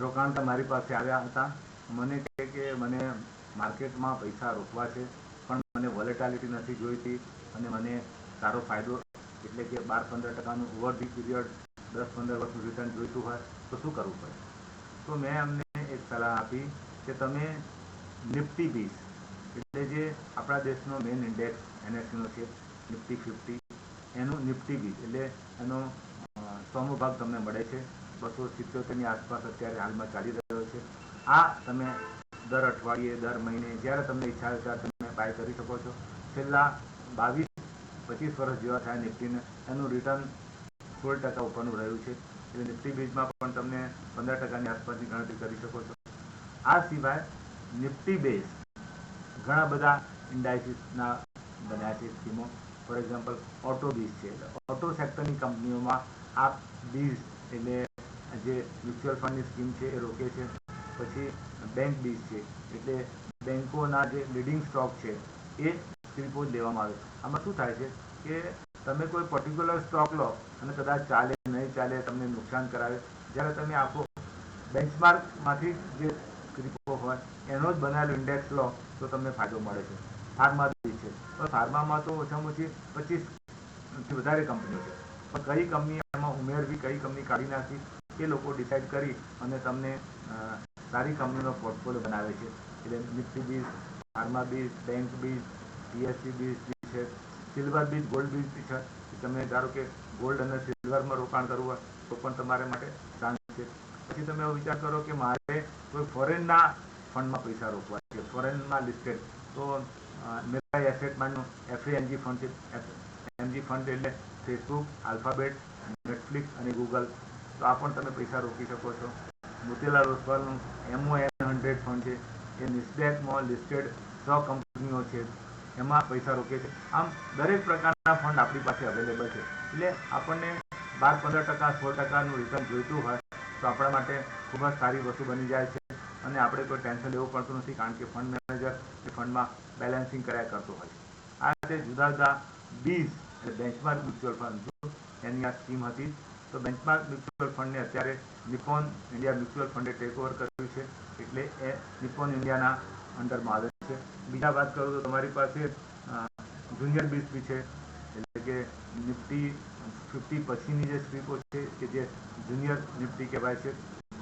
રોકાણકાર મારી પાસે આવ્યા હતા. મને કહે કે મને માર્કેટમાં પૈસા રોકવા છે, પણ મને વોલેટાલિટી નથી જોઈતી અને મને સારો ફાયદો એટલે કે 12-15% ઓવર ધી પીરિયડ 10-15 વર્ષનું રિટર્ન જોઈતું હોય તો શું કરવું પડે? તો મેં અમને એક સલાહ આપી કે તમે નિફ્ટી 20 એટલે જે આપણા દેશનો મેઇન ઇન્ડેક્સ NSEનો છે નિફ્ટી 50, એનું નિફ્ટી 20 એટલે એનો 100મો ભાગ તમને મળે છે. 277ની આસપાસ અત્યારે હાલમાં ચાલી રહ્યો છે. આ તમે દર અઠવાડિયે, દર મહિને જ્યારે તમને ઈચ્છા હોય ત્યારે તમે બાય કરી શકો છો. છેલ્લા 22-25 વર્ષ જેવા થાય નિફ્ટીને, એનું રિટર્ન 16% ઉપરનું રહ્યું છે. એટલે નિફ્ટી 20માં પણ તમને 15%ની આસપાસની ગણતરી કરી શકો છો. આ સિવાય નિફ્ટી બેઝ ઘણા બધા ઇન્ડાઇસીસના બન્યા છે સ્કીમો. ફોર એક્ઝામ્પલ ઓટો બીઝ છે. ઓટો સેક્ટરની કંપનીઓમાં આ બીઝ એટલે જે મ્યુચ્યુઅલ ફંડની સ્કીમ છે એ રોકે છે. પછી બેંક બીઝ છે એટલે બેંકોના જે લીડિંગ સ્ટોક છે એ સ્કીમો લેવામાં આવે. આમાં શું થાય છે કે તમે કોઈ પર્ટિક્યુલર સ્ટોક લો અને કદાચ ચાલે નહીં ચાલે, તમને નુકસાન કરાવે. જ્યારે તમે આખો બેન્ચમાર્કમાંથી જે સ્કીમો હોય એનો જ બનાવેલો ઇન્ડેક્સ લો તો તમને ફાયદો મળે છે. ફાર્મા બીજ છે, તો ફાર્મામાં તો ઓછામાં ઓછી 25થી વધારે કંપનીઓ છે, પણ કઈ કંપની એમાં ઉમેરવી, કઈ કંપની કાઢી નાખવી, એ લોકો ડિસાઇડ કરી અને તમને સારી કંપનીનો પોર્ટફોલિયો બનાવે છે. એટલે નિફ્ટી બીજ, ફાર્મા બીજ, બેંક બીજ, PSU બીજ છે, સિલ્વર બીજ, ગોલ્ડ બીજ છે. તમે ધારો કે ગોલ્ડ અને સિલ્વરમાં રોકાણ કરવું હોય તો પણ તમારે માટે ચાન્સ છે. પછી તમે એવો વિચાર કરો કે મારે કોઈ ફોરેનના ફંડમાં પૈસા રોકવા છે, ફોરેનમાં લિસ્ટેડ, તો મેરા એસેટમાંનું FANG ફંડ છે. FANG ફંડ એટલે ફેસબુક, આલ્ફાબેટ, નેટફ્લિક્સ અને ગૂગલ, તો આ પણ તમે પૈસા રોકી શકો છો. મોતીલાલ ઓસ્વાલનું MON 100 ફંડ છે, એ નિસ્બેકમાં લિસ્ટેડ 100 કંપનીઓ છે, એમાં પૈસા રોકે છે. આમ દરેક પ્રકારના ફંડ આપણી પાસે અવેલેબલ છે. એટલે આપણને 12-15%, 16%નું રિટર્ન જોઈતું હોય તો આપણા માટે ખૂબ જ સારી વસ્તુ બની જાય છે અને આપણે કોઈ ટેન્શન લેવું પડતું નથી, કારણ કે ફંડ મેનેજર એ ફંડમાં બેલેન્સિંગ કર્યા કરતો હોય છે. આ રીતે જુદા જુદા બીજ એટલે બેન્ચમાર્ક મ્યુચ્યુઅલ ફંડ, એની આ સ્કીમ હતી. તો બેન્ચમાર્ક મ્યુચ્યુઅલ ફંડને અત્યારે Nippon India mutual funday take over કર્યું છે, એટલે એ નિપ્પોન ઇન્ડિયાના અંડરમાં આવે છે. બીજા વાત કરું તો તમારી પાસે જુનિયર બીજ બી છે, એટલે કે નિફ્ટી 50 પછીની જે સ્વીપો છે કે જે જુનિયર નિફ્ટી કહેવાય છે,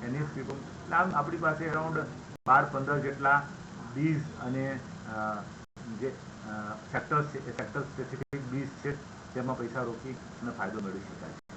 એની સ્વીપો. આમ આપણી પાસે અરાઉન્ડ 12-15 જેટલા બીજ અને જે સેક્ટર્સ છે એ સેક્ટર સ્પેસિફિક બીજ છે, તેમાં પૈસા રોકી અને ફાયદો મેળવી શકાય છે.